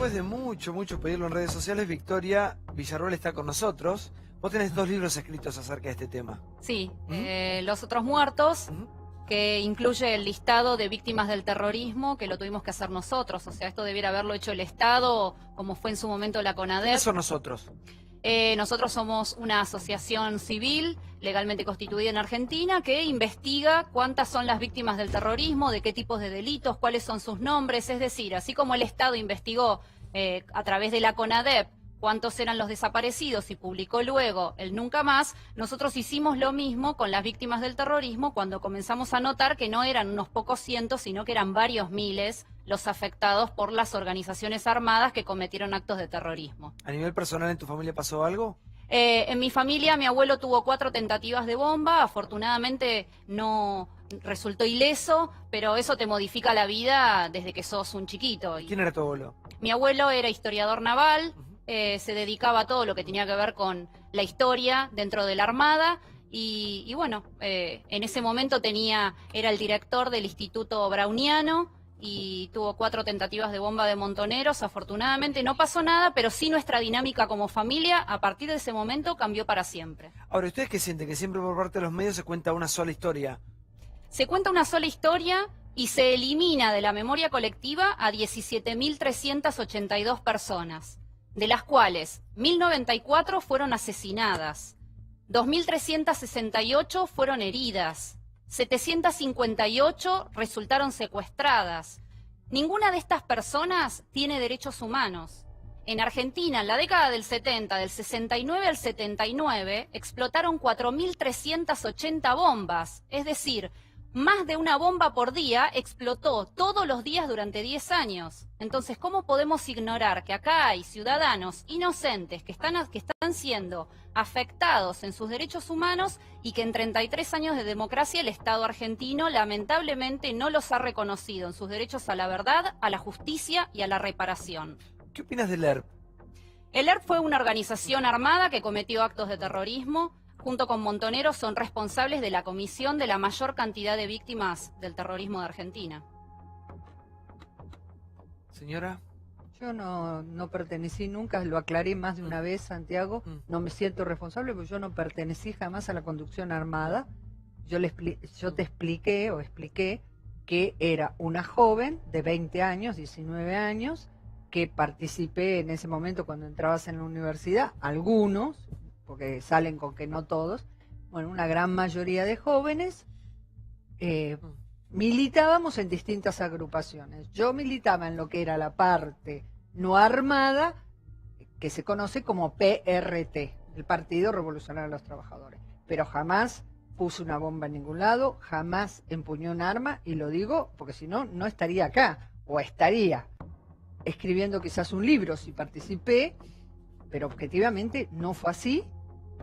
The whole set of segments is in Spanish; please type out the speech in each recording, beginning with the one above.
Después de mucho pedirlo en redes sociales, Victoria Villarroel está con nosotros. Vos tenés 2 libros escritos acerca de este tema. Sí, Los Otros Muertos, que incluye el listado de víctimas del terrorismo, que lo tuvimos que hacer nosotros. O sea, esto debiera haberlo hecho el Estado, como fue en su momento la CONADEP. ¿Quiénes son nosotros? Nosotros somos una asociación civil legalmente constituida en Argentina que investiga cuántas son las víctimas del terrorismo, de qué tipos de delitos, cuáles son sus nombres. Es decir, así como el Estado investigó a través de la CONADEP cuántos eran los desaparecidos y publicó luego el nunca más, nosotros hicimos lo mismo con las víctimas del terrorismo cuando comenzamos a notar que no eran unos pocos cientos, sino que eran varios miles los afectados por las organizaciones armadas que cometieron actos de terrorismo. ¿A nivel personal en tu familia pasó algo? En mi familia, mi abuelo tuvo 4 tentativas de bomba, afortunadamente no resultó ileso, pero eso te modifica la vida desde que sos un chiquito. ¿Quién era tu abuelo? Mi abuelo era historiador naval, se dedicaba a todo lo que tenía que ver con la historia dentro de la Armada y bueno, en ese momento era el director del Instituto Browniano y tuvo 4 tentativas de bomba de montoneros. Afortunadamente no pasó nada, pero sí nuestra dinámica como familia a partir de ese momento cambió para siempre. Ahora, ¿ustedes qué sienten? Que siempre por parte de los medios se cuenta una sola historia. Se cuenta una sola historia y se elimina de la memoria colectiva a 17.382 personas, de las cuales 1.094 fueron asesinadas, 2.368 fueron heridas, 758 resultaron secuestradas. Ninguna de estas personas tiene derechos humanos. En Argentina, en la década del 70, del 69 al 79, explotaron 4.380 bombas, es decir, más de una bomba por día explotó todos los días durante 10 años. Entonces, ¿cómo podemos ignorar que acá hay ciudadanos inocentes que están siendo afectados en sus derechos humanos y que en 33 años de democracia el Estado argentino lamentablemente no los ha reconocido en sus derechos a la verdad, a la justicia y a la reparación? ¿Qué opinas del ERP? El ERP fue una organización armada que cometió actos de terrorismo. Junto con Montoneros son responsables de la comisión de la mayor cantidad de víctimas del terrorismo de Argentina. Señora. Yo no pertenecí nunca, lo aclaré más de una vez, Santiago, no me siento responsable porque yo no pertenecí jamás a la conducción armada. Yo te expliqué que era una joven de 20 años, 19 años, que participé en ese momento cuando entrabas en la universidad, algunos, porque salen con que no todos, bueno, una gran mayoría de jóvenes, militábamos en distintas agrupaciones. Yo militaba en lo que era la parte no armada, que se conoce como PRT, el Partido Revolucionario de los Trabajadores, pero jamás puse una bomba en ningún lado, jamás empuñé un arma, y lo digo porque si no, no estaría acá, o estaría escribiendo quizás un libro si participé, pero objetivamente no fue así.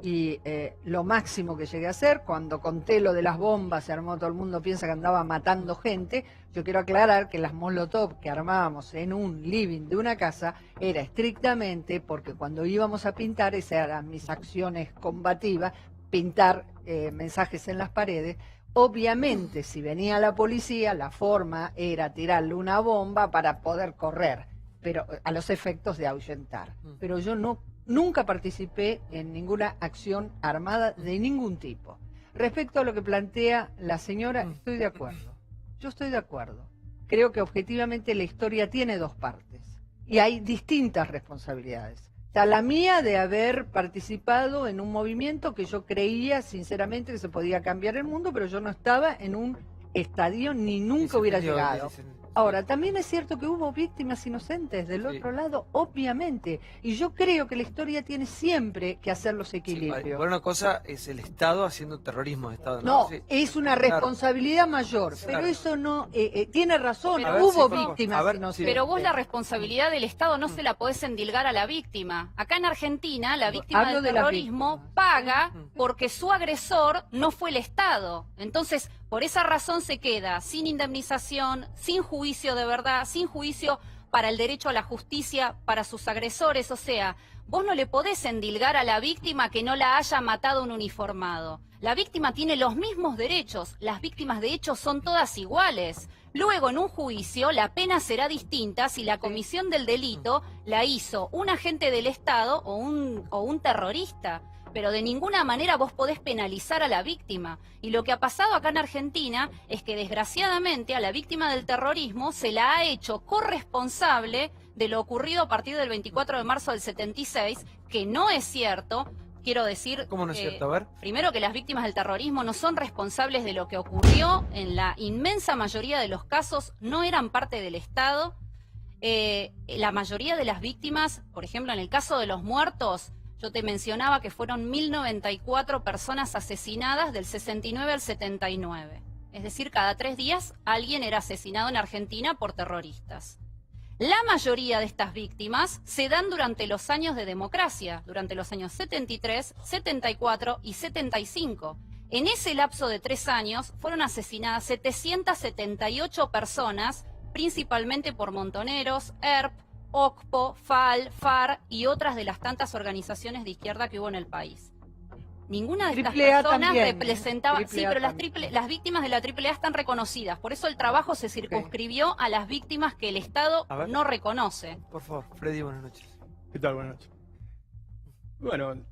Y lo máximo que llegué a hacer, cuando conté lo de las bombas, se armó, todo el mundo piensa que andaba matando gente. Yo quiero aclarar que las Molotov que armábamos en un living de una casa era estrictamente porque cuando íbamos a pintar, esas eran mis acciones combativas, pintar mensajes en las paredes. Obviamente, si venía la policía, la forma era tirarle una bomba para poder correr, pero a los efectos de ahuyentar. Pero yo nunca participé en ninguna acción armada de ningún tipo. Respecto a lo que plantea la señora, estoy de acuerdo. Yo estoy de acuerdo. Creo que objetivamente la historia tiene 2 partes y hay distintas responsabilidades. Está la mía de haber participado en un movimiento que yo creía sinceramente que se podía cambiar el mundo, pero yo no estaba en un estadio ni nunca hubiera llegado. Ahora, también es cierto que hubo víctimas inocentes del otro lado, obviamente, y yo creo que la historia tiene siempre que hacer los equilibrios. Bueno, una cosa es el Estado haciendo terrorismo de Estado. No, es una responsabilidad mayor, pero eso no, tiene razón, hubo víctimas inocentes. Pero vos la responsabilidad del Estado no se la podés endilgar a la víctima. Acá en Argentina, la víctima del terrorismo paga porque su agresor no fue el Estado. Entonces, por esa razón se queda sin indemnización, sin juicio de verdad, sin juicio para el derecho a la justicia para sus agresores. O sea, vos no le podés endilgar a la víctima que no la haya matado un uniformado. La víctima tiene los mismos derechos, las víctimas de hecho son todas iguales. Luego, en un juicio, la pena será distinta si la comisión del delito la hizo un agente del Estado o un terrorista. Pero de ninguna manera vos podés penalizar a la víctima. Y lo que ha pasado acá en Argentina es que desgraciadamente a la víctima del terrorismo se la ha hecho corresponsable de lo ocurrido a partir del 24 de marzo del 76, que no es cierto. Quiero decir, ¿Cómo no es cierto? A ver. primero, que las víctimas del terrorismo no son responsables de lo que ocurrió. En la inmensa mayoría de los casos no eran parte del Estado. La mayoría de las víctimas, por ejemplo, en el caso de los muertos, yo te mencionaba que fueron 1094 personas asesinadas del 69 al 79. Es decir, cada 3 días alguien era asesinado en Argentina por terroristas. La mayoría de estas víctimas se dan durante los años de democracia, durante los años 73, 74 y 75. En ese lapso de 3 años fueron asesinadas 778 personas, principalmente por montoneros, ERP, OCPO, FAL, FAR y otras de las tantas organizaciones de izquierda que hubo en el país. Ninguna de estas AAA personas también, representaba... Sí, pero también. las víctimas de la AAA están reconocidas. Por eso el trabajo se circunscribió a las víctimas que el Estado no reconoce. Por favor, Freddy, buenas noches. ¿Qué tal? Buenas noches. Bueno,